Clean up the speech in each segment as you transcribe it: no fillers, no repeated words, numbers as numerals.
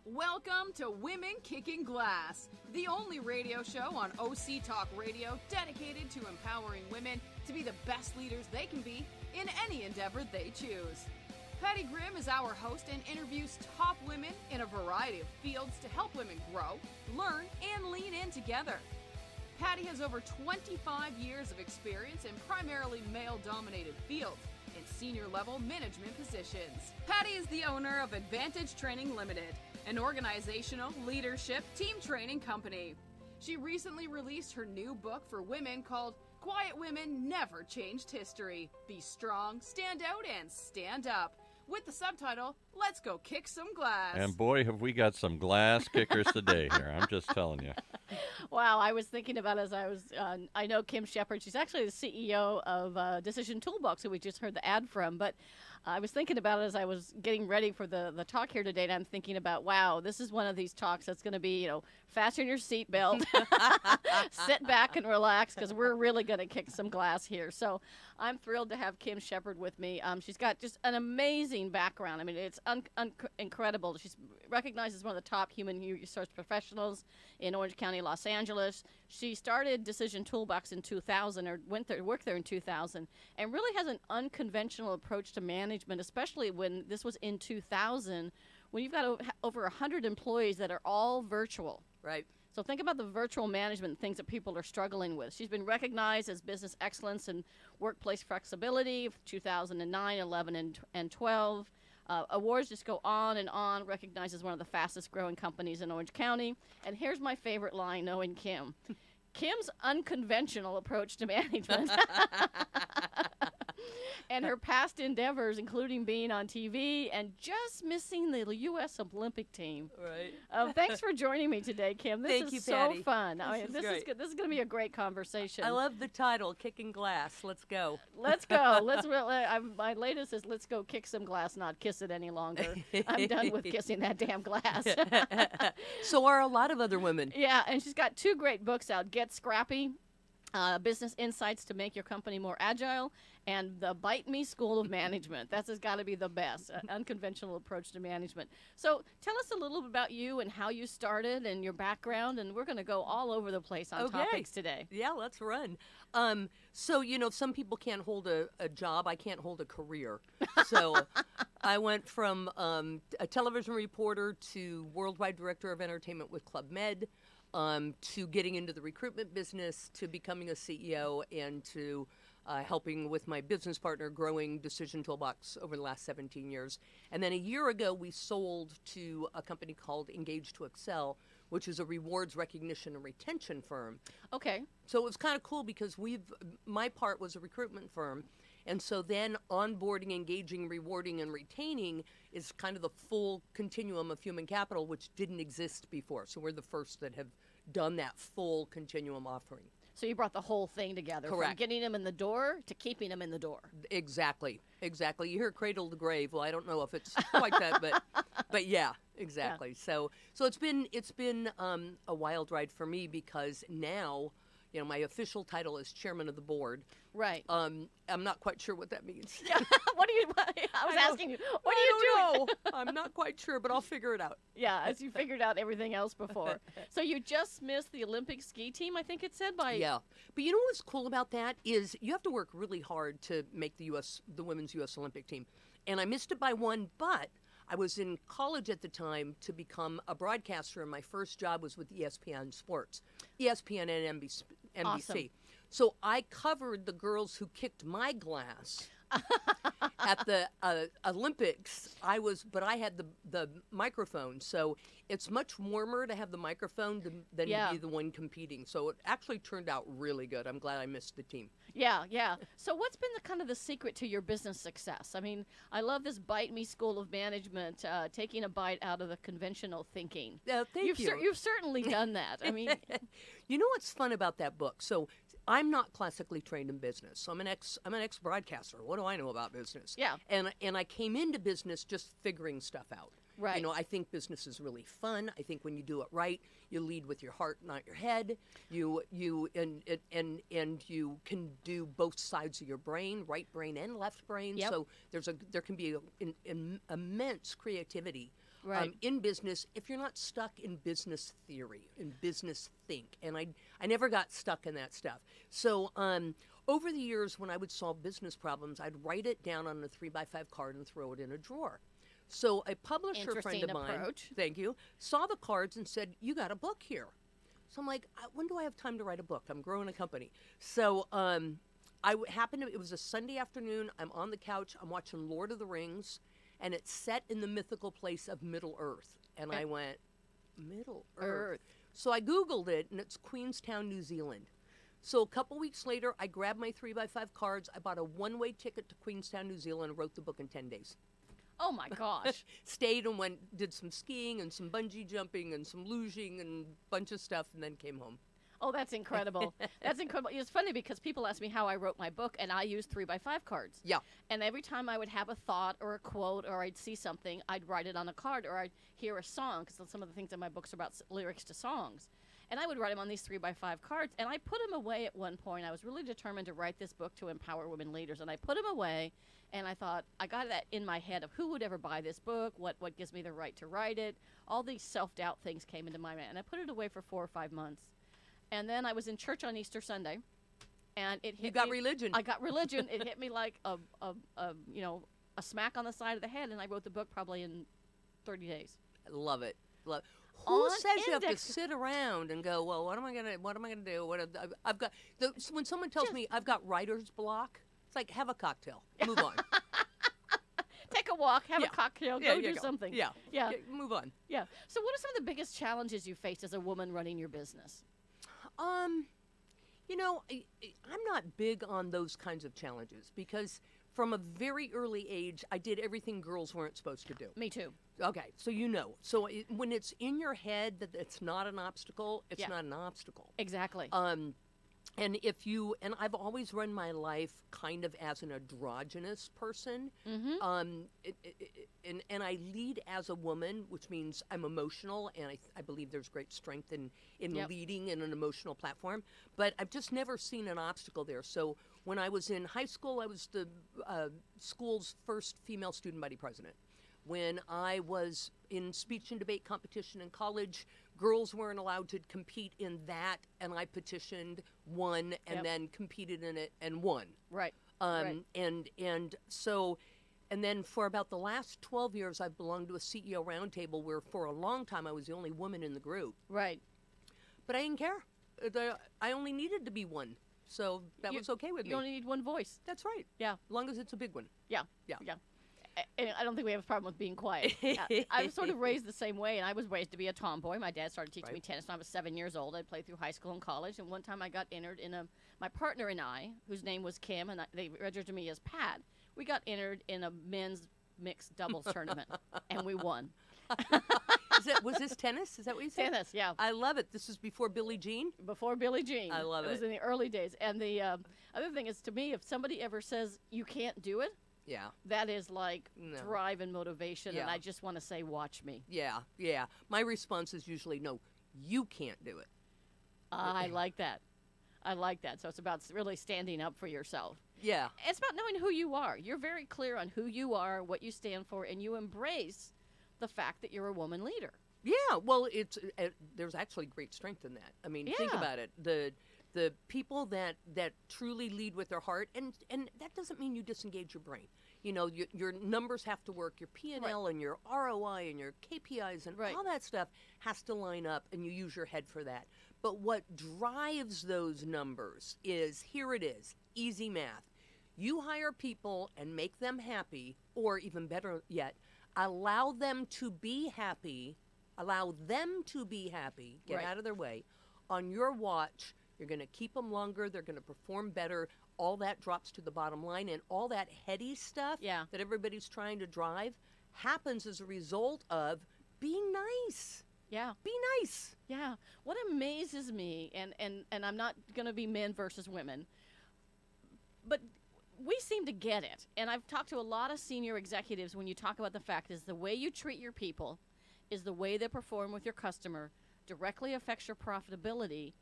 Welcome to Women Kicking Glass, the only radio show on OC Talk Radio dedicated to empowering women to be the best leaders they can be in any endeavor they choose. Patty Grimm is our host and interviews top women in a variety of fields to help women grow, learn, and lean in together. Patty has over 25 years of experience in primarily male-dominated fields in senior-level management positions. Patty is the owner of Advantage Training Limited, an organizational leadership team training company. She recently released her new book for women called Quiet Women Never Changed History. Be strong, stand out, and stand up. With the subtitle, Let's Go Kick Some Glass. And boy, have we got some glass kickers today here. I'm just telling you. Wow, I was thinking about as I was, I know Kim Shepard. She's actually the CEO of Decision Toolbox, who we just heard the ad from. But I was thinking about it as I was getting ready for the talk here today, and I'm thinking about, wow, this is one of these talks that's going to be, fasten your seatbelt, sit back and relax, because we're really going to kick some glass here. So I'm thrilled to have Kim Shepard with me. She's got just an amazing background. I mean, it's incredible. She's recognized as one of the top human resource professionals in Orange County, Los Angeles. She started Decision Toolbox in 2000, or worked there in 2000, and really has an unconventional approach to management, especially when this was in 2000, when you've got over 100 employees that are all virtual. Right. So think about the virtual management things that people are struggling with. She's been recognized as business excellence and workplace flexibility of 2009, 11, and 12. Awards just go on, recognized as one of the fastest growing companies in Orange County. And here's my favorite line, knowing Kim. Kim's unconventional approach to management and her past endeavors, including being on TV and just missing the U.S. Olympic team. Right. Thanks for joining me today, Kim. This is so fun. This is going to be a great conversation. I love the title, Kicking Glass. Let's go. Let's go. My latest is Let's Go Kick Some Glass, not kiss it any longer. I'm done with kissing that damn glass. So are a lot of other women. Yeah, and she's got 2 great books out, Get Scrappy, Business Insights to Make Your Company More Agile, and the Bite Me School of Management. That's got to be the best, unconventional approach to management. So tell us a little bit about you and how you started and your background, and we're going to go all over the place on topics today. Yeah, let's run. So, some people can't hold a job. I can't hold a career. So I went from a television reporter to worldwide director of entertainment with Club Med, to getting into the recruitment business, to becoming a CEO, and to helping with my business partner growing Decision Toolbox over the last 17 years. And then a year ago, we sold to a company called Engage to Excel, which is a rewards recognition and retention firm. Okay. So it was kind of cool because my part was a recruitment firm. And so then onboarding, engaging, rewarding, and retaining is kind of the full continuum of human capital, which didn't exist before. So we're the first that have done that full continuum offering. So you brought the whole thing together. Correct. From getting them in the door to keeping them in the door. Exactly. You hear cradle to grave. Well, I don't know if it's quite that, but yeah, exactly. Yeah. So it's been a wild ride for me because now, my official title is chairman of the board. Right. I'm not quite sure what that means. Yeah. I was asking you, what are you doing? Know. I'm not quite sure, but I'll figure it out. Yeah, as you figured out everything else before. So you just missed the Olympic ski team, I think it said by. Yeah. But you know what's cool about that is you have to work really hard to make the women's U.S. Olympic team. And I missed it by 1, but I was in college at the time to become a broadcaster, and my first job was with ESPN Sports, ESPN and NBC. Awesome. So I covered the girls who kicked my glass at the Olympics. But I had the microphone, so it's much warmer to have the microphone than to be the one competing. So it actually turned out really good. I'm glad I missed the team. Yeah. So what's been the secret to your business success? I mean, I love this Bite Me School of Management, taking a bite out of the conventional thinking. Thank you. You've certainly done that. I mean, you know what's fun about that book? So I'm not classically trained in business. So I'm an ex broadcaster. What do I know about business? Yeah. And I came into business just figuring stuff out. Right. I think business is really fun. I think when you do it right, you lead with your heart, not your head. You can do both sides of your brain, right brain and left brain. Yep. So there can be an immense creativity Right. In business, if you're not stuck in business theory, in business think. And I never got stuck in that stuff. So over the years, when I would solve business problems, I'd write it down on a 3x5 card and throw it in a drawer. So a publisher friend Interesting of mine, approach. thank you, saw the cards and said, "You got a book here." So I'm like, when do I have time to write a book? I'm growing a company. So it was a Sunday afternoon. I'm on the couch. I'm watching Lord of the Rings, and it's set in the mythical place of Middle Earth. And I went, Middle Earth. So I Googled it, and it's Queenstown, New Zealand. So a couple weeks later, I grabbed my 3x5 cards. I bought a one-way ticket to Queenstown, New Zealand, and wrote the book in 10 days. Oh my gosh. Stayed and did some skiing and some bungee jumping and some luging and a bunch of stuff, and then came home. Oh, that's incredible. That's incredible. It's funny because people ask me how I wrote my book, and I use 3x5 cards. Yeah. And every time I would have a thought or a quote or I'd see something, I'd write it on a card or I'd hear a song, because some of the things in my books are about lyrics to songs. And I would write them on these 3x5 cards, and I put them away at one point. I was really determined to write this book to empower women leaders, and I put them away, and I thought, I got that in my head of who would ever buy this book, what gives me the right to write it. All these self-doubt things came into my mind, and I put it away for 4 or 5 months. And then I was in church on Easter Sunday, and it hit me. You got religion. I got religion. It hit me like a smack on the side of the head, and I wrote the book probably in 30 days. I love it. Who On says you have to index- sit around and go, well, what am I gonna do? I've got when someone tells me I've got writer's block, it's like, have a cocktail, move on. Take a walk, have Yeah. a cocktail, Yeah, go you do something. Yeah, Yeah. move on. Yeah. So what are some of the biggest challenges you faced as a woman running your business? I'm not big on those kinds of challenges because from a very early age, I did everything girls weren't supposed to do. Me too. Okay, so when it's in your head that it's not an obstacle, it's Yeah. not an obstacle. Exactly. And I've always run my life kind of as an androgynous person. Mm-hmm. And I lead as a woman, which means I'm emotional, and I believe there's great strength in Yep. leading in an emotional platform. But I've just never seen an obstacle there. So when I was in high school, I was the school's first female student body president. When I was in speech and debate competition in college, girls weren't allowed to compete in that, and I petitioned, won, and Yep. then competed in it and won. Right. Right. And then for about the last 12 years, I've belonged to a CEO roundtable where for a long time I was the only woman in the group. Right. But I didn't care. I only needed to be one. So that was okay with You me. only need one voice. That's right. Yeah. As long as it's a big one. Yeah. Yeah. Yeah. And I don't think we have a problem with being quiet. I was sort of raised the same way, and I was raised to be a tomboy. My dad started teaching me Right. tennis when I was 7 years old. I played through high school and college, and one time I got entered in my partner and I, whose name was Kim, and they registered me as Pat. We got entered in a men's mixed doubles tournament, and we won. Was this tennis? Is that what you said? Tennis, yeah. I love it. This is before Billie Jean. Before Billie Jean. I love It was it. in the early days. And the other thing is, to me, if somebody ever says you can't do it, Yeah. that is like No. drive and motivation, and Yeah. I just want to say, watch me. Yeah. Yeah. My response is usually, no, you can't do it. I like that. I like that. So it's about really standing up for yourself. Yeah. It's about knowing who you are. You're very clear on who you are, what you stand for, and you embrace the fact that you're a woman leader. Yeah, well, there's actually great strength in that. I mean, think Yeah. about it. The people that truly lead with their heart, and that doesn't mean you disengage your brain. You know, your numbers have to work, your P&L and your ROI and your KPIs and Right. all that stuff has to line up, and you use your head for that. But what drives those numbers is, here it is, easy math. You hire people and make them happy, or even better yet, allow them to be happy. Get Right. out of their way. On your watch, you're going to keep them longer. They're going to perform better. All that drops to the bottom line, and all that heady stuff Yeah. that everybody's trying to drive happens as a result of being nice. Yeah. Be nice. Yeah. What amazes me, and I'm not going to be men versus women, but we seem to get it. And I've talked to a lot of senior executives when you talk about the fact is the way you treat your people is the way they perform with your customer directly affects your profitability,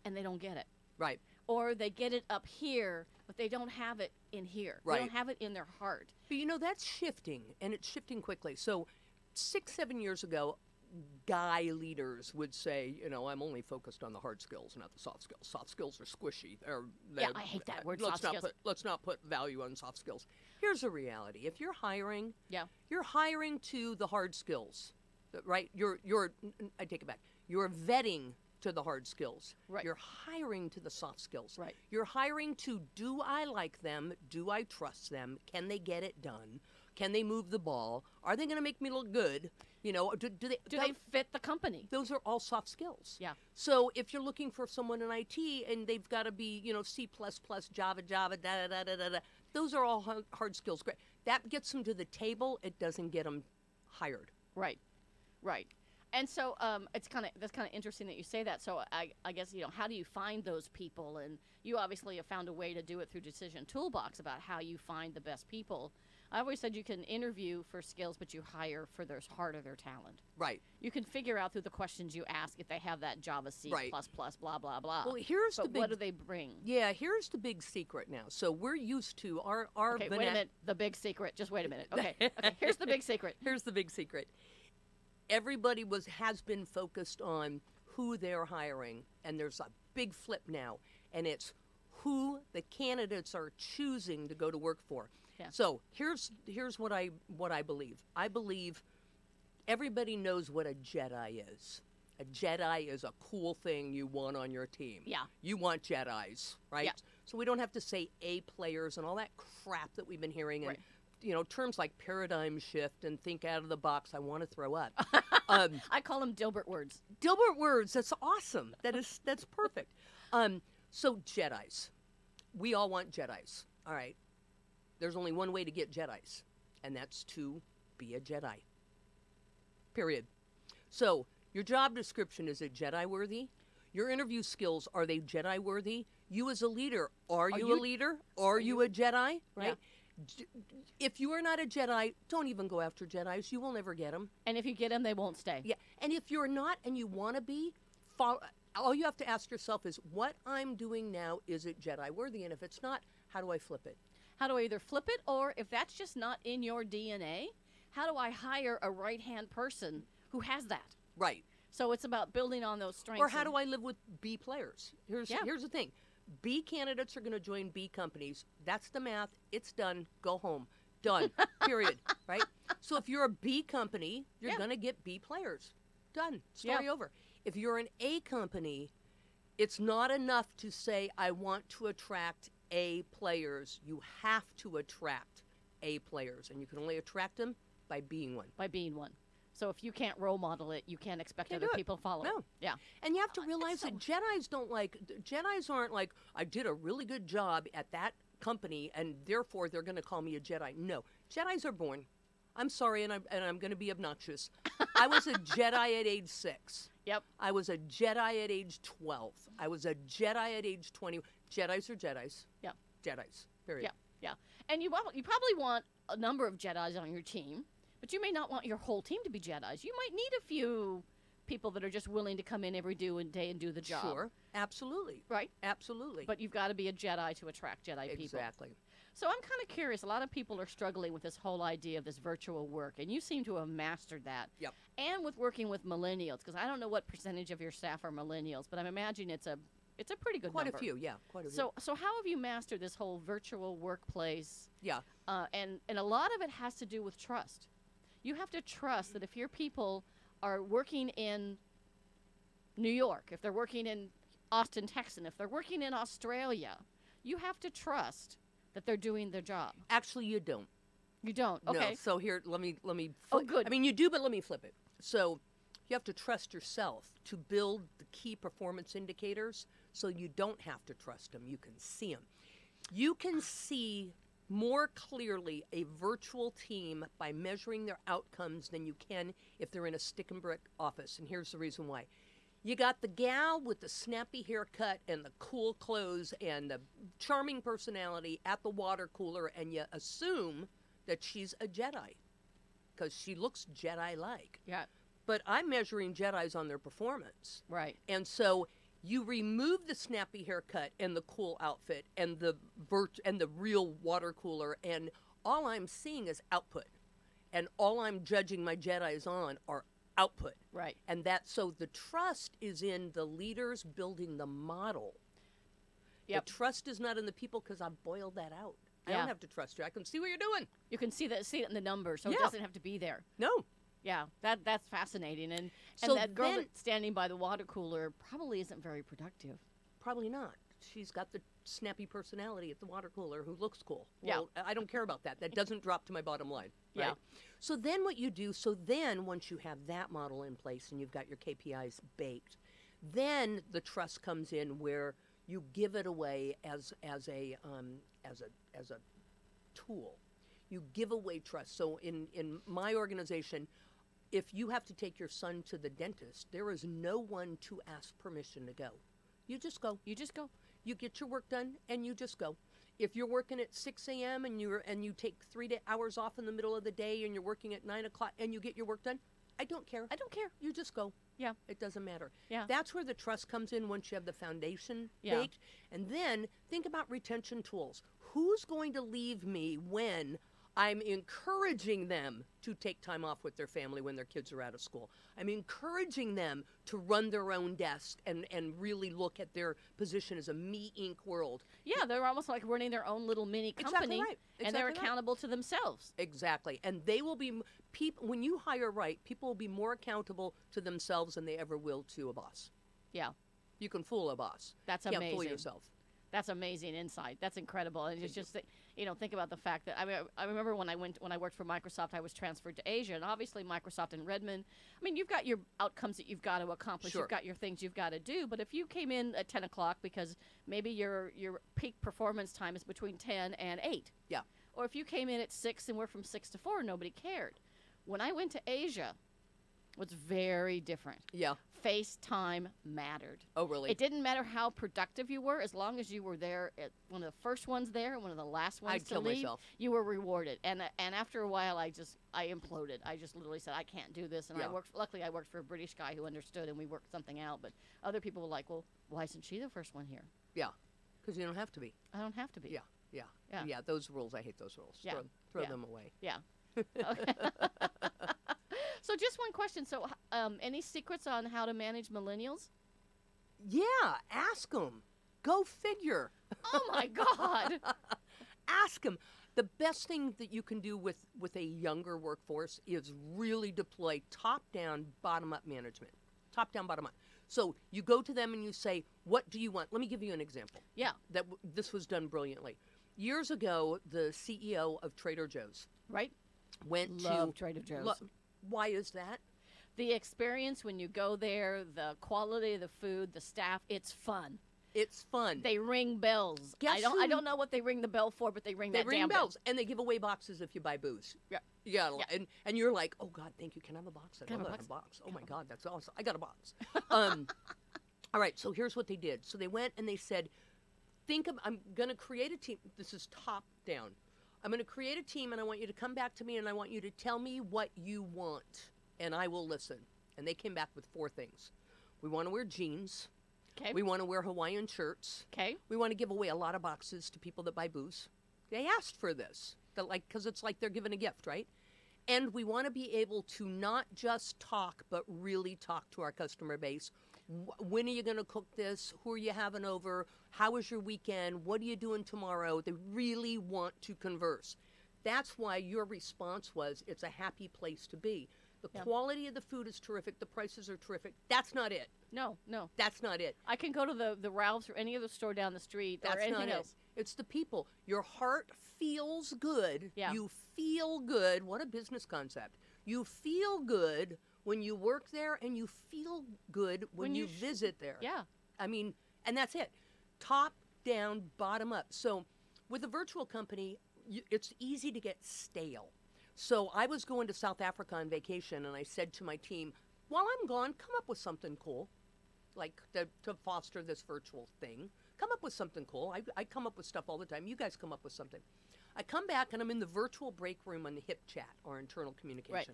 and they don't get it. Right. Or they get it up here, but they don't have it in here. They Right. don't have it in their heart. But you know, that's shifting, and it's shifting quickly. So 6-7 years ago, guy leaders would say, I'm only focused on the hard skills, not the soft skills. Soft skills are squishy. Yeah, I hate that word, soft skills. Let's not put value on soft skills. Here's the reality. If you're hiring, Yeah. you're hiring to the hard skills, right? I take it back. You're vetting to the hard skills. Right. You're hiring to the soft skills. Right. You're hiring to, do I like them? Do I trust them? Can they get it done? Can they move the ball? Are they going to make me look good? Do they Do they fit the company? Those are all soft skills. Yeah. So if you're looking for someone in IT and they've got to be, C++, Java, da da da da da, those are all hard skills. Great. That gets them to the table. It doesn't get them hired. Right. Right. And so that's kind of interesting that you say that. So I guess, how do you find those people? And you obviously have found a way to do it through Decision Toolbox about how you find the best people. I always said you can interview for skills, but you hire for their heart or their talent. Right. You can figure out through the questions you ask if they have that Java C++, Right. blah, blah, blah. Well, here's but the big... what do they bring? Yeah, here's the big secret now. So we're used to our Okay, wait a minute. The big secret. Just wait a minute. Okay. Here's the big secret. Here's the big secret. Everybody has been focused on who they're hiring, and there's a big flip now, and it's who the candidates are choosing to go to work for. Yeah. So here's what I believe. I believe everybody knows what a Jedi is. A Jedi is a cool thing you want on your team. Yeah. You want Jedis, right? Yeah. So we don't have to say A players and all that crap that we've been hearing. And, Right. terms like paradigm shift and think out of the box. I want to throw up. I call them Dilbert words. Dilbert words. That's awesome. That's perfect. So Jedis. We all want Jedis. All right. There's only one way to get Jedis, and that's to be a Jedi. Period. So your job description, is it Jedi worthy? Your interview skills, are they Jedi worthy? You as a leader, are you a leader? Are you a Jedi? Right? If you are not a Jedi, don't even go after Jedis. You will never get them. And if you get them, they won't stay. Yeah. And if you're not and you want to be, all you have to ask yourself is, what I'm doing now, is it Jedi worthy? And if it's not, how do I flip it? How do I either flip it, or if that's just not in your DNA, how do I hire a right-hand person who has that? Right. So it's about building on those strengths. Or how do I live with B players? Here's the thing. B candidates are going to join B companies. That's the math. It's done. Go home. Done. Period. Right? So if you're a B company, you're going to get B players. Done. Story over. If you're an A company, it's not enough to say, I want to attract A players. You have to attract A players. And you can only attract them by being one. By being one. So if you can't role model it, you can't expect Can't other do it. people to follow No. it. Yeah. And you have to realize that Jedis aren't like, I did a really good job at that company and therefore they're going to call me a Jedi. No. Jedis are born. I'm sorry, and I'm going to be obnoxious. I was a Jedi at age 6. Yep. I was a Jedi at age 12. I was a Jedi at age 20. Jedis are Jedis. Yeah. Jedis. Period. Yeah. Yeah. And you probably want a number of Jedis on your team, but you may not want your whole team to be Jedis. You might need a few people that are just willing to come in every day and do the job. Sure. Absolutely. Right? Absolutely. But you've got to be a Jedi to attract Jedi people. Exactly. So I'm kind of curious. A lot of people are struggling with this whole idea of this virtual work, and you seem to have mastered that. Yep. And with working with millennials, because I don't know what percentage of your staff are millennials, but I'm imagining it's a pretty good Quite number. a few, yeah. Quite a few. So how have you mastered this whole virtual workplace? Yeah. And a lot of it has to do with trust. You have to trust that if your people are working in New York, if they're working in Austin, Texas, if they're working in Australia, you have to trust that they're doing their job. Actually, you don't. You don't. Okay. No. So here, let me. Oh, good. I mean, you do, but let me flip it. So you have to trust yourself to build the key performance indicators so you don't have to trust them. You can see them. You can see more clearly a virtual team by measuring their outcomes than you can if they're in a stick and brick office. And here's the reason why. You got the gal with the snappy haircut and the cool clothes and the charming personality at the water cooler, and you assume that she's a Jedi because she looks Jedi-like. Yeah. But I'm measuring Jedis on their performance. Right. And so you remove the snappy haircut and the cool outfit and the real water cooler, and all I'm seeing is output. and all I'm judging my Jedis on are output. Right. And so the trust is in the leaders building the model. Yep. The trust is not in the people because I've boiled that out. I Yeah. don't have to trust you. I can see what you're doing. You can see it in the numbers, so it Yeah. doesn't have to be there. No. Yeah, that's fascinating. And So that girl then- that's standing by the water cooler probably isn't very productive. Probably not. She's got the snappy personality at the water cooler who looks cool. Yeah. Well, I don't care about that. That doesn't drop to my bottom line. Right? Yeah. So then what you do, once you have that model in place and you've got your KPIs baked, then the trust comes in where you give it away as a tool. You give away trust. So in my organization, if you have to take your son to the dentist, there is no one to ask permission to go. You just go. You just go. You get your work done and you just go. If you're working at 6 a.m. and you take 3 hours off in the middle of the day and you're working at 9 o'clock and you get your work done, I don't care. I don't care. You just go. Yeah. It doesn't matter. Yeah. That's where the trust comes in once you have the foundation Yeah. baked. And then think about retention tools. Who's going to leave me when I'm encouraging them to take time off with their family when their kids are out of school? I'm encouraging them to run their own desk and really look at their position as a Me Inc. world. Yeah, they're almost like running their own little mini Exactly company, right. and they're Exactly right. accountable to themselves. Exactly. And they will be, people. When you hire right, people will be more accountable to themselves than they ever will to a boss. Yeah, You can fool a boss. that's You can't fool amazing. yourself. That's amazing insight. That's incredible. And it's just that, think about the fact that I remember when I worked for Microsoft, I was transferred to Asia, and obviously Microsoft in Redmond. I mean, you've got your outcomes that you've got to accomplish. Sure. You've got your things you've got to do. But if you came in at 10 o'clock because maybe your peak performance time is between 10 and 8, Yeah. or if you came in at 6 and we're from 6 to 4, nobody cared. When I went to Asia, it was very different. Yeah. FaceTime mattered. Oh, really? It didn't matter how productive you were, as long as you were there, one of the first ones there, and one of the last ones I'd to kill leave. myself. You were rewarded, and after a while, I imploded. I just literally said, I can't do this, and Yeah. Luckily, I worked for a British guy who understood, and we worked something out. But other people were like, well, why isn't she the first one here? Yeah. Because you don't have to be. I don't have to be. Yeah. Yeah. Yeah. Yeah. Those rules, I hate those rules. Yeah. Throw Yeah. them away. Yeah. Okay. So just one question. So, any secrets on how to manage millennials? Yeah. Ask them. Go figure. Oh my God. Ask them. The best thing that you can do with a younger workforce is really deploy top-down, bottom-up management. Top-down, bottom-up. So you go to them and you say, what do you want? Let me give you an example. Yeah. This was done brilliantly. Years ago, the CEO of Trader Joe's Right. went Love to... Trader Joe's. Why is that? The experience when you go there, the quality of the food, the staff, it's fun. It's fun. They ring bells. Guess I who- don't know what they ring the bell for, but they ring They that ring damn bells, and they give away boxes if you buy booze. Yeah. Yeah, Yeah. and you're like, oh God, thank you. Can I have a box? I Can I have love a that box. Oh my God, that's awesome. I got a box. All right, so here's what they did. So they went and they said, I'm going to create a team. This is top down. I'm going to create a team, and I want you to come back to me, and I want you to tell me what you want, and I will listen. And they came back with 4 things. We want to wear jeans. Okay. We want to wear Hawaiian shirts. Okay. We want to give away a lot of boxes to people that buy booze. They asked for this, because it's like they're given a gift, right? And we want to be able to not just talk, but really talk to our customer base. When are you going to cook this? Who are you having over? How was your weekend? What are you doing tomorrow? They really want to converse. That's why your response was, it's a happy place to be. The Yeah. quality of the food is terrific. The prices are terrific. That's not it. No. That's not it. I can go to the Ralph's or any other store down the street or That's anything not else. it. It's the people. Your heart feels good. Yeah. You feel good. What a business concept. You feel good when you work there, and you feel good when you visit there. Yeah. I mean, and that's it. Top down, bottom up. So with a virtual company, it's easy to get stale. So I was going to South Africa on vacation, and I said to my team, while I'm gone, come up with something cool, like to foster this virtual thing. Come up with something cool. I come up with stuff all the time. You guys come up with something. I come back, and I'm in the virtual break room on the Hip Chat, our internal communication. Right.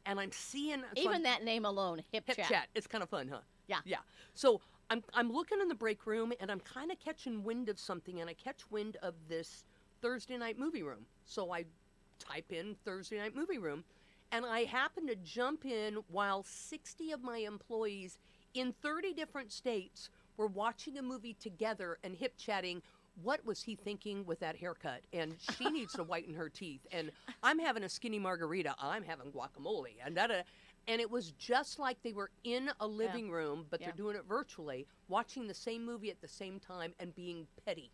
And I'm seeing... so Even I'm- that name alone, Hip Hip Chat. It's kind of fun, huh? Yeah. Yeah. So I'm looking in the break room, and I'm kind of catching wind of something, and I catch wind of this Thursday night movie room. So I type in Thursday night movie room, And I happened to jump in while 60 of my employees in 30 different states were watching a movie together and hip chatting. What was he thinking with that haircut? And she needs to whiten her teeth. And I'm having a skinny margarita. I'm having guacamole. And da-da. And it was just like they were in a living room, but they're doing it virtually, watching the same movie at the same time and being petty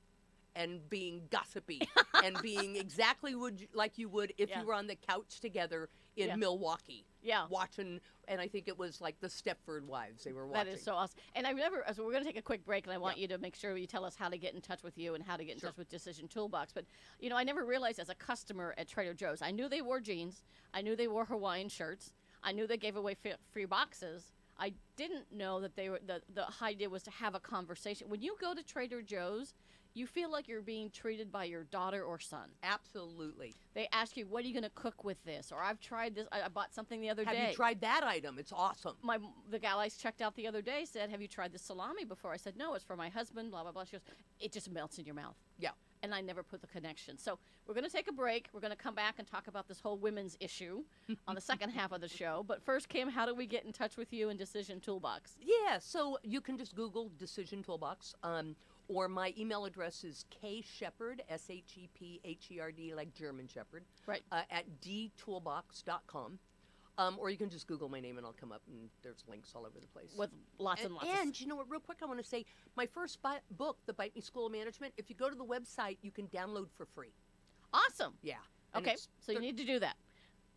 and being gossipy and being exactly like you would if you were on the couch together in Milwaukee. Yeah. Watching, and I think it was like the Stepford Wives they were watching. That is so awesome. And I remember, so we're going to take a quick break, and I want you to make sure you tell us how to get in touch with you and how to get in touch with Decision Toolbox. But, you know, I never realized as a customer at Trader Joe's, I knew they wore jeans. I knew they wore Hawaiian shirts. I knew they gave away free boxes. I didn't know that they were the idea was to have a conversation. When you go to Trader Joe's, you feel like you're being treated by your daughter or son. Absolutely. They ask you, what are you going to cook with this? Or I've tried this. I bought something the other day. Have you tried that item? It's awesome. The gal I checked out the other day said, have you tried the salami before? I said, no, it's for my husband, blah, blah, blah. She goes, it just melts in your mouth. Yeah. And I never put the connection. So we're going to take a break. We're going to come back and talk about this whole women's issue on the second half of the show. But first, Kim, how do we get in touch with you in Decision Toolbox? Yeah, so you can just Google Decision Toolbox. Or my email address is kshepard, S-H-E-P-H-E-R-D, like German Shepherd, right. At dtoolbox.com. Or you can just Google my name and I'll come up, and there's links all over the place. With lots and lots. And you know what, real quick, I want to say, my first book, The Bite Me School of Management, if you go to the website, you can download for free. Awesome. Yeah. Okay, so you need to do that.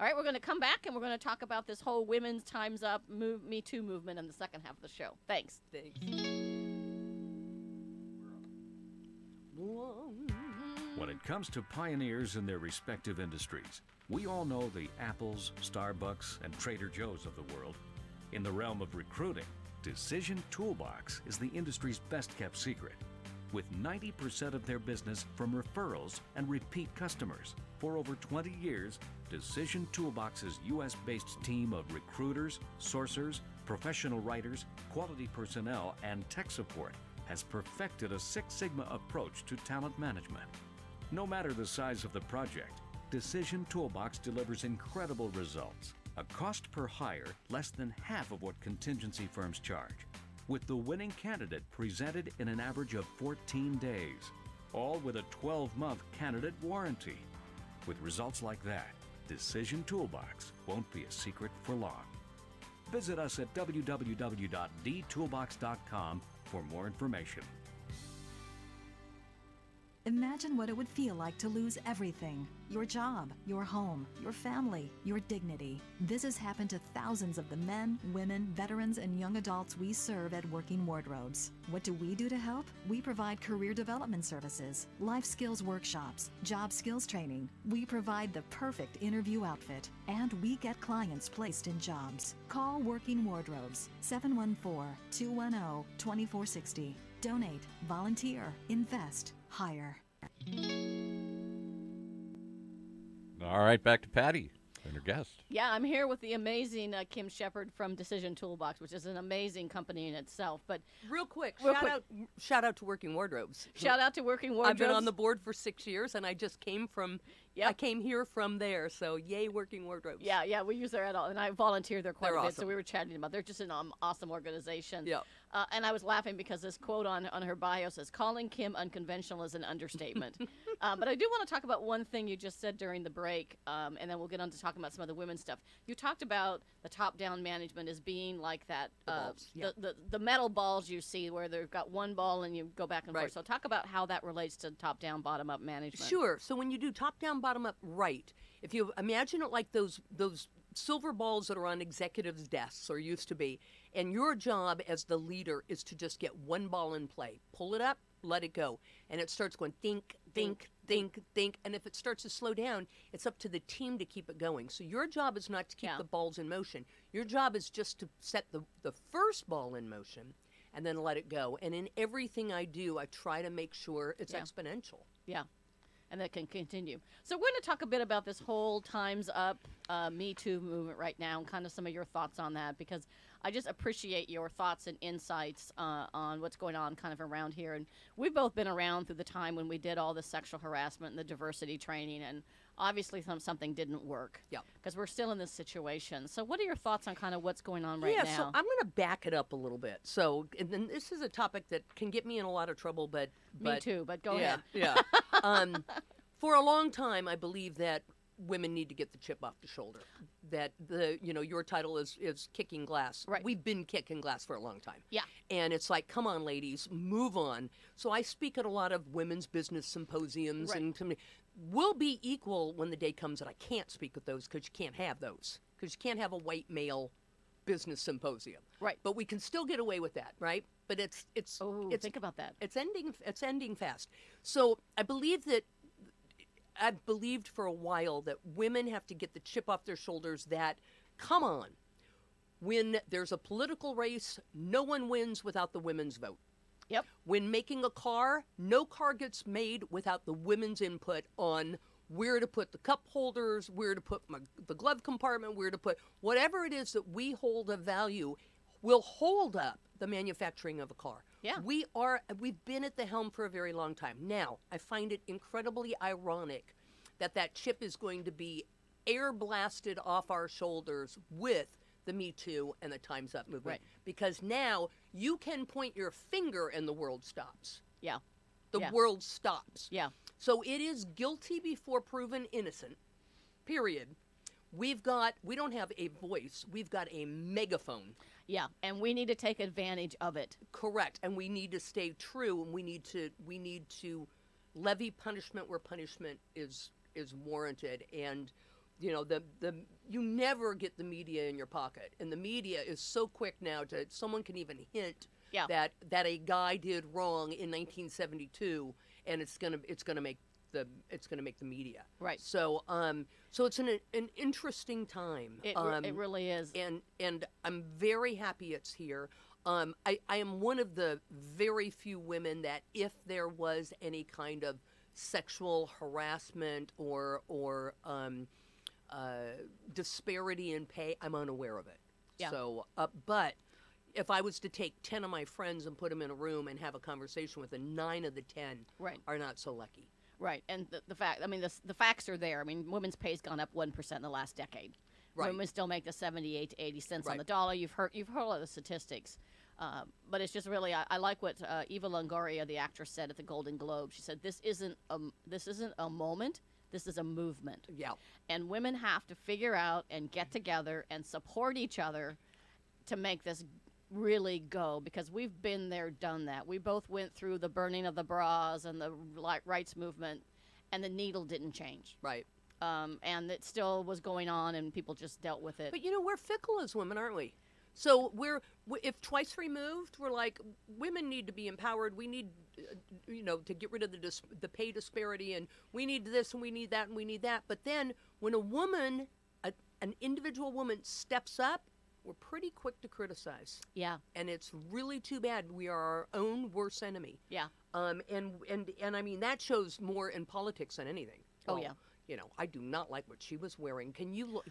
All right, we're going to come back and we're going to talk about this whole women's Time's Up, Me Too movement in the second half of the show. Thanks. Thanks. When it comes to pioneers in their respective industries, we all know the Apples, Starbucks, and Trader Joe's of the world. In the realm of recruiting, Decision Toolbox is the industry's best-kept secret, with 90% of their business from referrals and repeat customers. For over 20 years, Decision Toolbox's U.S.-based team of recruiters, sourcers, professional writers, quality personnel, and tech support has perfected a Six Sigma approach to talent management. No matter the size of the project, Decision Toolbox delivers incredible results. A cost per hire less than half of what contingency firms charge, with the winning candidate presented in an average of 14 days, all with a 12-month candidate warranty. With results like that, Decision Toolbox won't be a secret for long. Visit us at www.dtoolbox.com for more information. Imagine what it would feel like to lose everything. Your job, your home, your family, your dignity. This has happened to thousands of the men, women, veterans, and young adults we serve at Working Wardrobes. What do we do to help? We provide career development services, life skills workshops, job skills training. We provide the perfect interview outfit, and we get clients placed in jobs. Call Working Wardrobes, 714-210-2460. Donate, volunteer, invest, hire. All right, back to Patty and her guest. Yeah, I'm here with the amazing Kim Shepard from Decision Toolbox, which is an amazing company in itself. But Real quick, Real shout out to Working Wardrobes. shout out to Working Wardrobes. I've been on the board for 6 years, and I just came from. Yep. I came here from there, so yay, Working Wardrobes. Yeah, we use their ad all, and I volunteer there quite They're a bit. awesome. So we were chatting about. They're just an awesome organization. Yeah. And I was laughing because this quote on her bio says, "Calling Kim unconventional is an understatement." But I do want to talk about one thing you just said during the break, and then we'll get on to talking about some of the women's stuff. You talked about the top-down management as being like that, balls, yeah. the metal balls you see where they've got one ball and you go back and Right. forth. So talk about how that relates to top-down, bottom-up management. Sure. So when you do top down, bottom up, right? If you imagine it like those silver balls that are on executives' desks or used to be, and your job as the leader is to just get one ball in play, pull it up, let it go, and it starts going think, think, think, think, and if it starts to slow down, it's up to the team to keep it going. So your job is not to keep Yeah. the balls in motion. Your job is just to set the first ball in motion and then let it go. And in everything I do, I try to make sure it's Yeah. exponential. Yeah, and that can continue. So we're going to talk a bit about this whole Time's Up, Me Too movement right now, and kind of some of your thoughts on that, because I just appreciate your thoughts and insights on what's going on kind of around here. And we've both been around through the time when we did all the sexual harassment and the diversity training, and obviously something didn't work. Yeah. Because we're still in this situation. So what are your thoughts on kind of what's going on right yeah, now? so I'm going to back it up a little bit. So, and then this is a topic that can get me in a lot of trouble, but Me too, but go yeah, ahead. Yeah. For a long time, I believe that women need to get the chip off the shoulder. That your title is kicking glass. Right. We've been kicking glass for a long time. Yeah. And it's like, come on, ladies, move on. So I speak at a lot of women's business symposiums, Right. and to me, we'll be equal when the day comes that I can't speak at those, because you can't have those, because you can't have a white male business symposium. Right. But we can still get away with that, right? But it's Think about that. it's ending fast. So I've believed for a while that women have to get the chip off their shoulders that, come on, when there's a political race, no one wins without the women's vote. Yep. When making a car, no car gets made without the women's input on where to put the cup holders, where to put the glove compartment, where to put whatever it is that we hold of value will hold up the manufacturing of a car. Yeah. We've been at the helm for a very long time. Now, I find it incredibly ironic that chip is going to be air blasted off our shoulders with the Me Too and the Time's Up movement. Right. Because now you can point your finger and the world stops. Yeah. The Yeah. world stops. Yeah. So it is guilty before proven innocent, period. We don't have a voice, we've got a megaphone. Yeah. And we need to take advantage of it. Correct. And we need to stay true, and we need to levy punishment where punishment is warranted. And you never get the media in your pocket, and the media is so quick now to someone can even hint Yeah. that a guy did wrong in 1972, and it's gonna make the media. Right. So it's an interesting time. It really is. And I'm very happy it's here. I am one of the very few women that, if there was any kind of sexual harassment or disparity in pay, I'm unaware of it. Yeah. So, but if I was to take 10 of my friends and put them in a room and have a conversation with them, 9 of the 10 Right. are not so lucky. Right, and the facts are there. I mean, women's pay's gone up 1% in the last decade. Right. Women still make the 78 to 80 cents on Right. the dollar. You've heard all of the statistics, but it's just really I like what Eva Longoria, the actress, said at the Golden Globe. She said, "This isn't a moment. This is a movement." Yeah. And women have to figure out and get together and support each other to make this really go, because we've been there, done that. We both went through the burning of the bras and the rights movement, and the needle didn't change. Right. And it still was going on, and people just dealt with it. But we're fickle as women, aren't we? So if twice removed, we're like, women need to be empowered. We need, to get rid of the pay disparity, and we need this, and we need that, and we need that. But then when a woman, an individual woman, steps up, we're pretty quick to criticize. Yeah. And it's really too bad. We are our own worst enemy. Yeah. And I mean, that shows more in politics than anything. Oh, yeah. I do not like what she was wearing.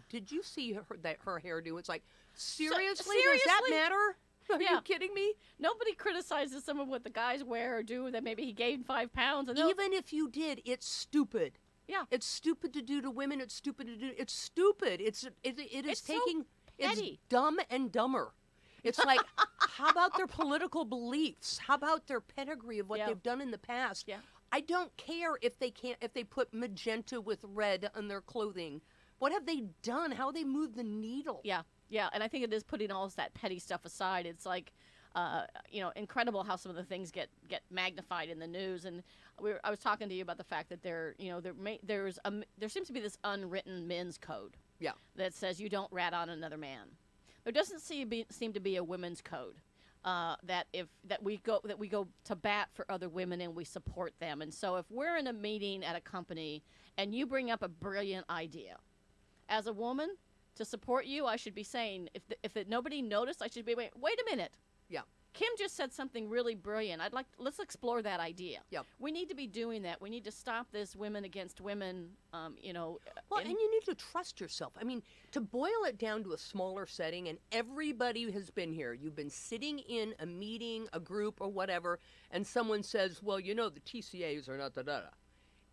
Did you see her hairdo? It's like, seriously? Does that seriously? matter? Are Yeah. you kidding me? Nobody criticizes some of what the guys wear or do, that maybe he gained 5 pounds. And Even if you did, it's stupid. Yeah. It's stupid to do to women. It's stupid to do. It's stupid. It is It's so taking. petty. It's dumb and dumber. It's like, how about their political beliefs? How about their pedigree of what Yeah. they've done in the past? Yeah. I don't care if they put magenta with red on their clothing. What have they done? How they moved the needle? Yeah, yeah, and I think it is putting all that petty stuff aside. It's like, incredible how some of the things get magnified in the news. And I was talking to you about the fact that there seems to be this unwritten men's code. Yeah. That says you don't rat on another man. There doesn't seem to be a women's code. That we go to bat for other women and we support them. And so if we're in a meeting at a company and you bring up a brilliant idea, as a woman, to support you, I should be saying, if nobody noticed, I should be wait a minute. Yeah. Kim just said something really brilliant. Let's explore that idea. Yeah. We need to be doing that. We need to stop this women against women. Well, and you need to trust yourself. I mean, to boil it down to a smaller setting, and everybody has been here. You've been sitting in a meeting, a group, or whatever, and someone says, well, the TCAs are not da-da-da.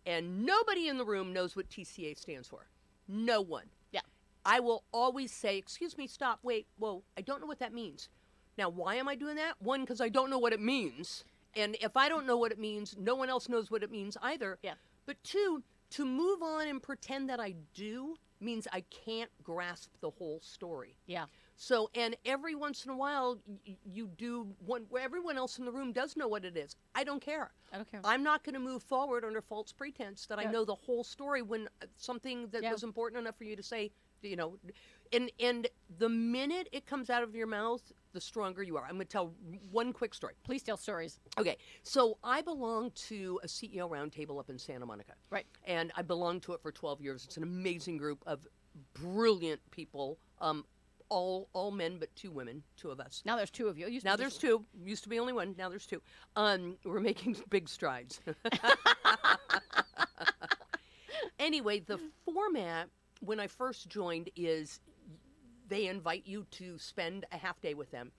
and nobody in the room knows what TCA stands for. No one. Yeah. I will always say, excuse me, stop, wait, whoa, I don't know what that means. Now, why am I doing that? One, because I don't know what it means. And if I don't know what it means, no one else knows what it means either. Yeah. But two, to move on and pretend that I do means I can't grasp the whole story. Yeah. So, and every once in a while, you do one where everyone else in the room does know what it is. I don't care. I don't care. I'm not going to move forward under false pretense that I Yeah. know the whole story when something that Yeah. was important enough for you to say, you know, and the minute it comes out of your mouth, the stronger you are. I'm going to tell one quick story. Please tell stories. Okay, so I belong to a CEO roundtable up in Santa Monica. Right. And I belonged to it for 12 years. It's an amazing group of brilliant people, all men but 2 women, 2 of us. Now there's 2 of you. It used to Now be there's just- 2. Used to be only 1. Now there's 2. We're making big strides. Anyway, the format when I first joined is they invite you to spend a half day with them,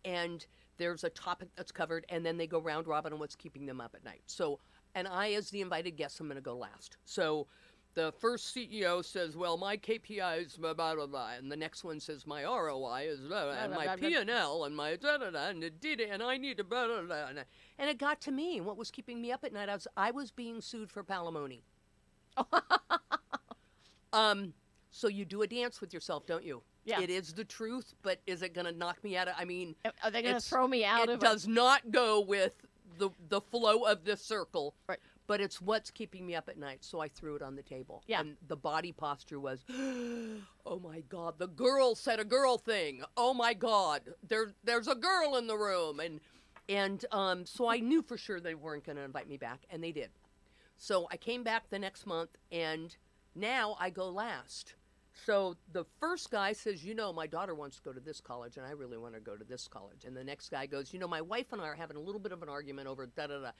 and there's a topic that's covered, and then they go round robin on what's keeping them up at night. So, and I, as the invited guest, I'm going to go last. So the first CEO says, well, my KPI is blah, blah, blah, blah. And the next one says, my ROI is blah, blah, and blah, my blah, blah. P&L and my da-da-da, and it did it, and I need to blah, blah, blah. And it got to me, and what was keeping me up at night, I was being sued for palimony. So you do a dance with yourself, don't you? Yeah. It is the truth, but is it going to knock me out of, I mean... Are they going to it's- throw me out it of does not go with the flow of this circle. Right. But it's what's keeping me up at night, so I threw it on the table. Yeah. And the body posture was, oh my God, the girl said a girl thing. Oh my God, there's a girl in the room. And so I knew for sure they weren't going to invite me back, and they did. So I came back the next month, and now I go last. So the first guy says, you know, my daughter wants to go to this college, and I really want to go to this college. And the next guy goes, you know, my wife and I are having a little bit of an argument over da-da-da.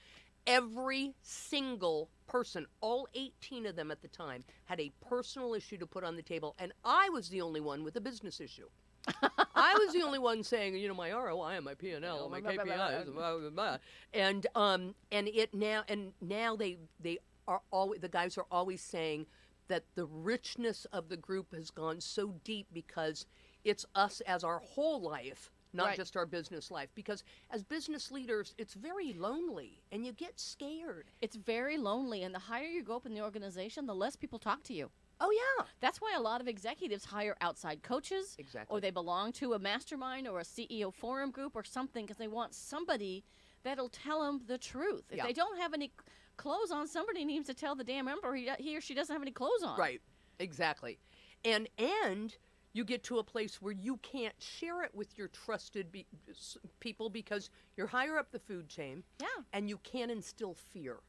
Every single person, all 18 of them at the time, had a personal issue to put on the table, and I was the only one with a business issue. I was the only one saying, you know, my ROI and my P&L, and my KPIs, blah, blah, blah. And it now they are always, the guys are always saying that the richness of the group has gone so deep because it's us as our whole life, not Right. just our business life. Because as business leaders, it's very lonely, and you get scared. It's very lonely, and the higher you go up in the organization, the less people talk to you. Oh yeah, That's why a lot of executives hire outside coaches, Exactly. or they belong to a mastermind or a CEO forum group or something because they want somebody that'll tell them the truth. If Yeah. they don't have any clothes on, somebody needs to tell the damn emperor he or she doesn't have any clothes on. right, exactly. And you get to a place where you can't share it with your trusted people because you're higher up the food chain. Yeah. And you can instill fear.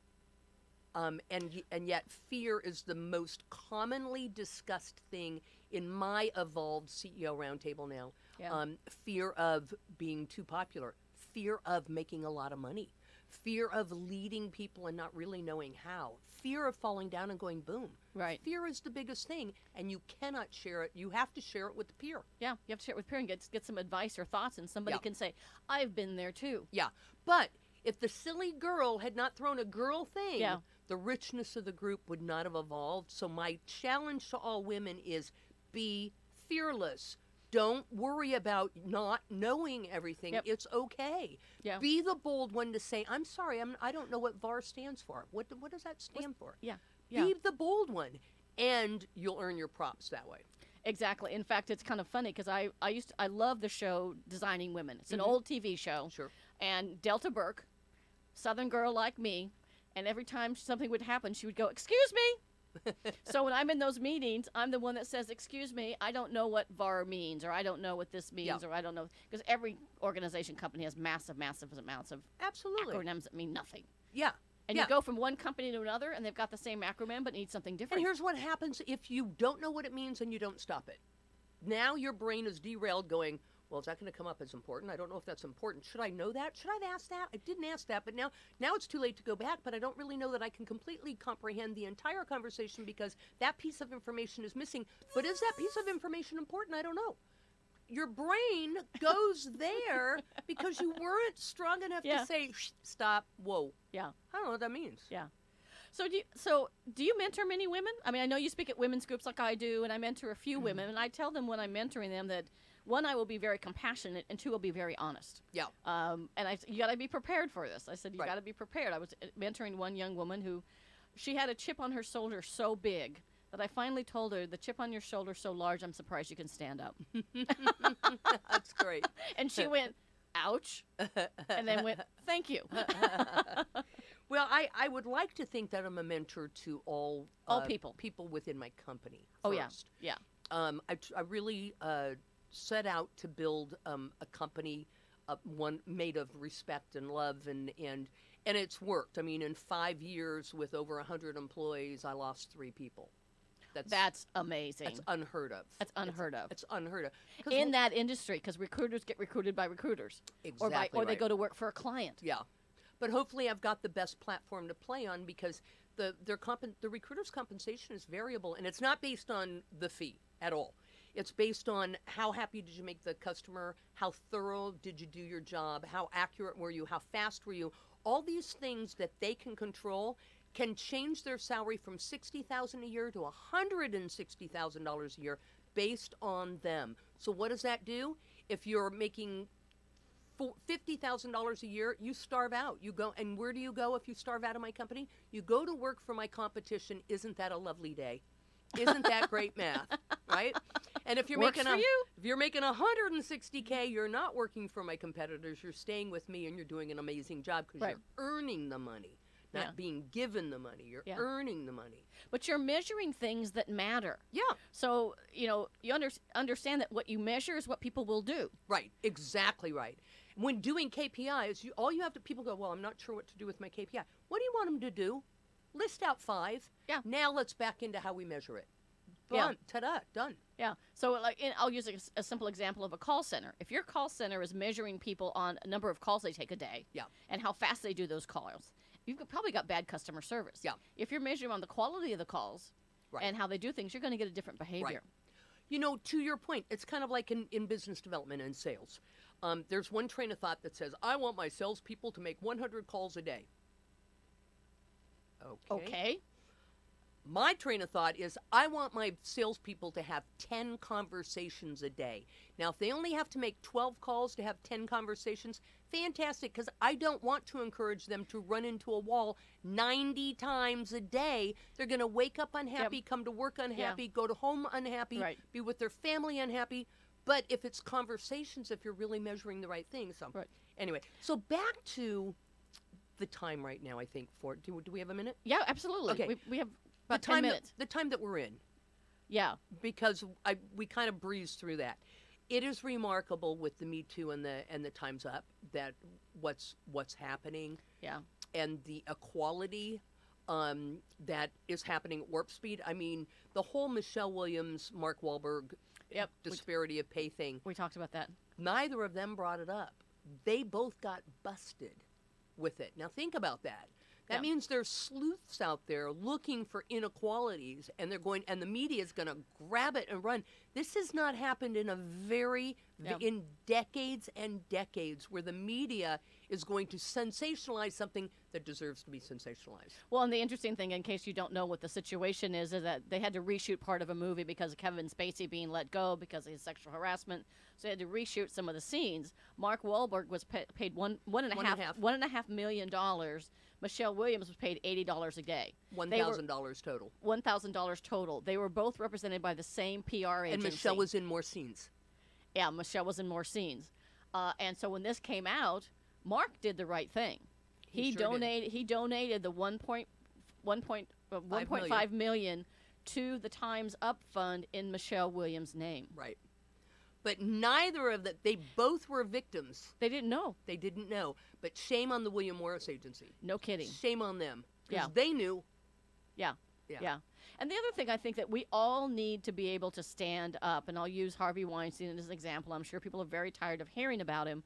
And yet fear is the most commonly discussed thing in my evolved CEO roundtable now. Yeah. Fear of being too popular, fear of making a lot of money, fear of leading people and not really knowing how, fear of falling down and going boom. Right. Fear is the biggest thing, and you cannot share it. You have to share it with the peer. Yeah, you have to share it with peer and get some advice or thoughts, and somebody Yeah. can say, I've been there too. Yeah, but if the silly girl had not thrown a girl thing, Yeah. the richness of the group would not have evolved. So my challenge to all women is be fearless. Don't worry about not knowing everything. Yep. It's okay. Yeah. Be the bold one to say, I'm sorry, I don't know what VAR stands for. What does that stand for? Yeah. Yeah. Be the bold one, and you'll earn your props that way. Exactly. In fact, it's kind of funny because I love the show Designing Women. It's an old TV show. Sure. And Delta Burke, Southern girl like me, and every time something would happen, she would go, "Excuse me." So when I'm in those meetings, I'm the one that says, "Excuse me, I don't know what VAR means, or I don't know what this means, Yeah. or I don't know," because every organization company has massive amounts of Absolutely. acronyms that mean nothing. Yeah. And yeah. you go from one company to another, and they've got the same acronym but need something And different. here's what happens if you don't know what it means and you don't stop it. Now your brain is derailed going, well, is that going to come up as important? I don't know if that's important. Should I know that? Should I have asked that? I didn't ask that, but now it's too late to go back, but I don't really know that I can completely comprehend the entire conversation because that piece of information is missing. But is that piece of information important? I don't know. Your brain goes there because you weren't strong enough Yeah. to say, "Shh, stop, whoa. Yeah. I don't know what that means. Yeah. Do you mentor many women? I mean, I know you speak at women's groups like I do, and I mentor a few women, and I tell them when I'm mentoring them that one, I will be very compassionate, and two, I'll be very honest. Yeah. You got to be prepared for this. I said you Right. got to be prepared. I was mentoring one young woman who, she had a chip on her shoulder so big that I finally told her, the chip on your shoulder so large, I'm surprised you can stand up. That's great. And she went, ouch, and then went, thank you. Well, I would like to think that I'm a mentor to all people. people within my company. Oh, yeah. First. Yeah. I really set out to build a company, one made of respect and love, and it's worked. I mean, in 5 years with over 100 employees, I lost 3 people. That's amazing. That's unheard of. That's unheard of. It's unheard of. In that industry, because recruiters get recruited by recruiters. Exactly or they right. go to work for a client. Yeah. But hopefully I've got the best platform to play on, because the recruiter's compensation is variable, and it's not based on the fee at all. It's based on how happy did you make the customer, how thorough did you do your job, how accurate were you, how fast were you. All these things that they can control can change their salary from $60,000 a year to $160,000 a year based on them. So what does that do? If you're making $50,000 a year, you starve out. You go, and where do you go if you starve out of my company? You go to work for my competition. Isn't that a lovely day? Isn't that great math, right? And if you're Works making for you. if you're making $160K, you're not working for my competitors. You're staying with me, and you're doing an amazing job because Right. you're earning the money, not Yeah. being given the money. You're Yeah. earning the money. But you're measuring things that matter. Yeah, So, you understand that what you measure is what people will do. right. Exactly right. When doing KPIs, all you have to, people go, well, I'm not sure what to do with my KPI. What do you want them to do? List out 5. Yeah. Now let's back into how we measure it. Yeah. Done. Ta-da. Done. Yeah. So, I'll use a simple example of a call center. If your call center is measuring people on a number of calls they take a day, Yeah. and how fast they do those calls, you've probably got bad customer service. Yeah. If you're measuring on the quality of the calls Right. and how they do things, you're going to get a different behavior. You know, to your point, it's kind of like in business development and sales. There's one train of thought that says, I want my salespeople to make 100 calls a day. Okay. My train of thought is, I want my salespeople to have 10 conversations a day. Now, if they only have to make 12 calls to have 10 conversations, fantastic, because I don't want to encourage them to run into a wall 90 times a day. They're going to wake up unhappy, come to work unhappy, go to home unhappy, Right. be with their family unhappy. But if it's conversations, if you're really measuring the right things. So, Right. Anyway, so back to the time right now, I think, do we have a minute? Yeah, absolutely. Okay. We have about the 10 time minutes. the time that we're in. Yeah. Because we kind of breezed through that. It is remarkable with the Me Too and the Time's Up that what's happening Yeah. and the equality that is happening at warp speed. I mean, the whole Michelle Williams, Mark Wahlberg Yep. disparity of pay thing. We talked about that. Neither of them brought it up. They both got busted with it. Now think about that. That Yeah. means there's sleuths out there looking for inequalities, and the media is going to grab it and run. This has not happened in in decades and decades, where the media is going to sensationalize something that deserves to be sensationalized. Well, and the interesting thing, in case you don't know what the situation is that they had to reshoot part of a movie because of Kevin Spacey being let go because of his sexual harassment. So they had to reshoot some of the scenes. Mark Wahlberg was paid $1.5 million. Michelle Williams was paid $80 a day. $1,000 total. $1,000 total. They were both represented by the same PR agency. And Michelle was in more scenes. Yeah, Michelle was in more scenes. And so when this came out, Mark did the right thing. He sure donated. He donated the 1.5 million to the Time's Up Fund in Michelle Williams' name. Right. But neither of them, they both were victims. They didn't know. They didn't know. But shame on the William Morris Agency. No kidding. Shame on them. Because Yeah. they knew. Yeah. Yeah. Yeah. And the other thing I think that we all need to be able to stand up, and I'll use Harvey Weinstein as an example. I'm sure people are very tired of hearing about him.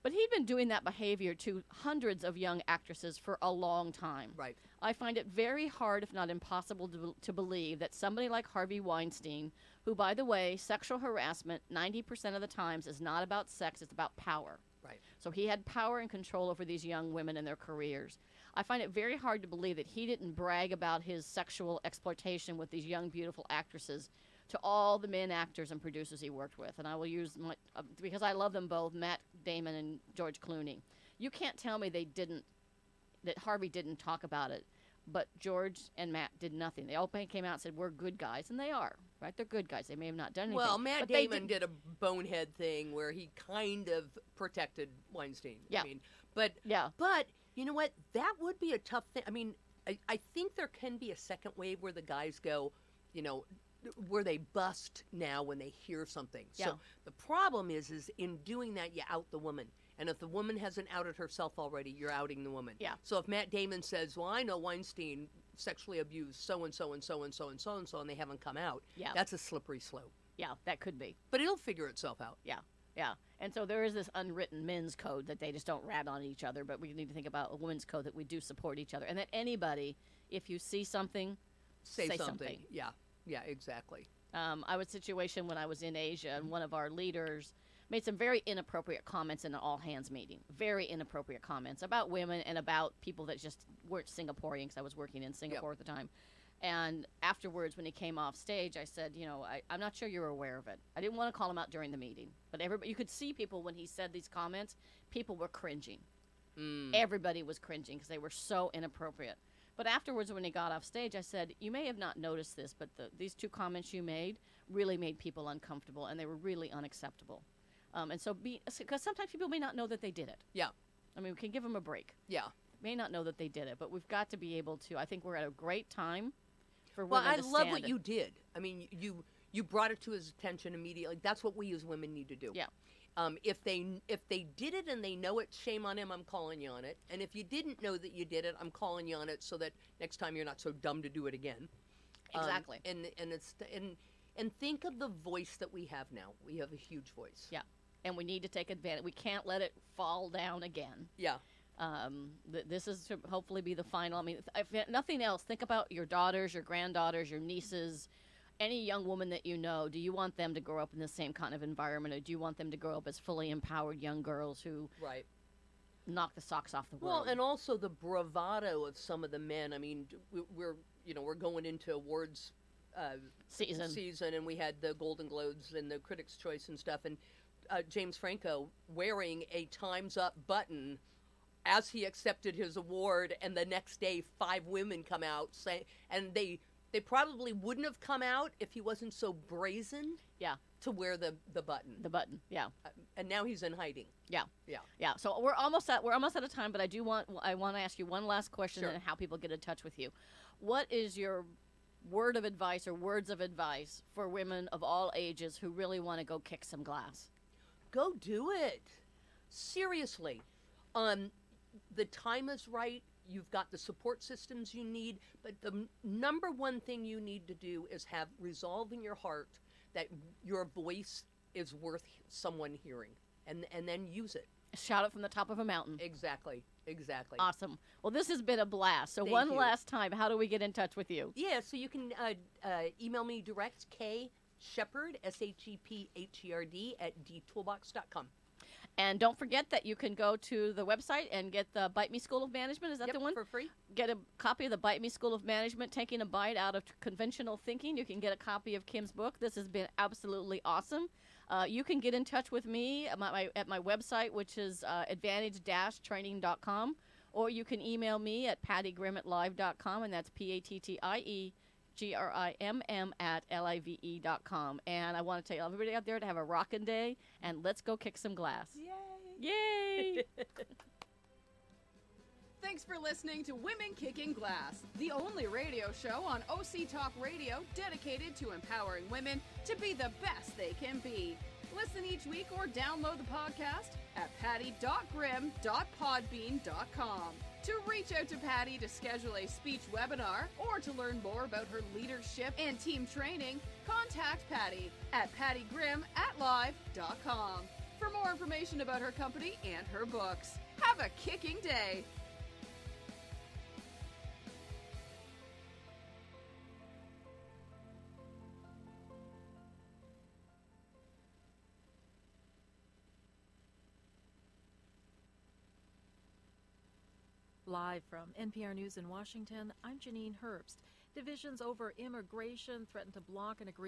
But he'd been doing that behavior to hundreds of young actresses for a long time. Right. I find it very hard, if not impossible, to believe that somebody like Harvey Weinstein, who, by the way, sexual harassment 90% of the times is not about sex, it's about power. Right. So he had power and control over these young women and their careers. I find it very hard to believe that he didn't brag about his sexual exploitation with these young, beautiful actresses to all the men actors and producers he worked with. And I will use my, because I love them both, Matt Damon and George Clooney. You can't tell me that Harvey didn't talk about it, but George and Matt did nothing. They all came out and said, we're good guys, and they are, right? They're good guys. They may have not done anything. Well, Matt but they Damon did a bonehead thing where he kind of protected Weinstein. Yeah. I mean, but you know what? That would be a tough thing. I mean, I think there can be a second wave where the guys go, you know, where they bust now when they hear something. Yeah. So the problem is in doing that, you out the woman. And if the woman hasn't outed herself already, you're outing the woman. Yeah. So if Matt Damon says, well, I know Weinstein sexually abused so-and-so and so-and-so and so-and-so, and they haven't come out, Yeah. that's a slippery slope. Yeah, that could be. But it'll figure itself out. Yeah, yeah. And so there is this unwritten men's code that they just don't rat on each other, but we need to think about a women's code that we do support each other. And that anybody, if you see something, Say something. Yeah, exactly. I was a situation when I was in Asia, and one of our leaders made some very inappropriate comments in an all-hands meeting. Very inappropriate comments about women and about people that just weren't Singaporean, because I was working in Singapore at the time. And afterwards, when he came off stage, I said, you know, I'm not sure you're aware of it. I didn't want to call him out during the meeting. But everybody, you could see people when he said these comments, people were cringing. Everybody was cringing because they were so inappropriate. But afterwards, when he got off stage, I said, you may have not noticed this, but these two comments you made really made people uncomfortable, and they were really unacceptable. And so, because sometimes people may not know that they did it. Yeah. I mean, we can give them a break. Yeah. May not know that they did it, but we've got to be able to. I think we're at a great time for Well, women I to love stand what you did. I mean, you brought it to his attention immediately. That's what we as women need to do. Yeah. If they did it and they know it, shame on him. I'm calling you on it. And if you didn't know that you did it, I'm calling you on it so that next time you're not so dumb to do it again. Exactly. And think of the voice that we have now. We have a huge voice. Yeah. And we need to take advantage. We can't let it fall down again. Yeah. This is to hopefully be the final. I mean, if nothing else, think about your daughters, your granddaughters, your nieces, any young woman that you know. Do you want them to grow up in the same kind of environment, or do you want them to grow up as fully empowered young girls who knock the socks off the world? Well, and also the bravado of some of the men. I mean, we're going into awards season, and we had the Golden Globes and the Critics' Choice and stuff, and James Franco wearing a Time's Up button as he accepted his award, and the next day 5 women come out and they probably wouldn't have come out if he wasn't so brazen to wear the button. The button, yeah. And now he's in hiding. Yeah. Yeah. Yeah. So we're almost out of time, but I want to ask you one last question Sure. and how people get in touch with you. What is your word of advice or words of advice for women of all ages who really want to go kick some glass? Go do it. Seriously. The time is right. You've got the support systems you need, but the number one thing you need to do is have resolve in your heart that your voice is worth someone hearing, and then use it. Shout it from the top of a mountain. Exactly. Awesome. Well, this has been a blast. So Thank one you. last time, how do we get in touch with you? Yeah, so you can email me direct, Shepherd, SHEPHERD, @dtoolbox.com. And don't forget that you can go to the website and get the Bite Me School of Management. Is that the one? For free. Get a copy of the Bite Me School of Management, Taking a Bite Out of Conventional Thinking. You can get a copy of Kim's book. This has been absolutely awesome. You can get in touch with me at my website, which is advantage-training.com, or you can email me at pattygrimm@live.com, and that's PATTIEGRIMM@LIVE.com. And I want to tell everybody out there to have a rockin' day, and let's go kick some glass. Yay! Thanks for listening to Women Kicking Glass, the only radio show on OC Talk Radio dedicated to empowering women to be the best they can be. Listen each week or download the podcast at patty.grimm.podbean.com. To reach out to Patty to schedule a speech webinar or to learn more about her leadership and team training, contact Patty at pattygrimm@live.com for more information about her company and her books. Have a kicking day! Live from NPR News in Washington, I'm Janine Herbst. Divisions over immigration threaten to block an agreement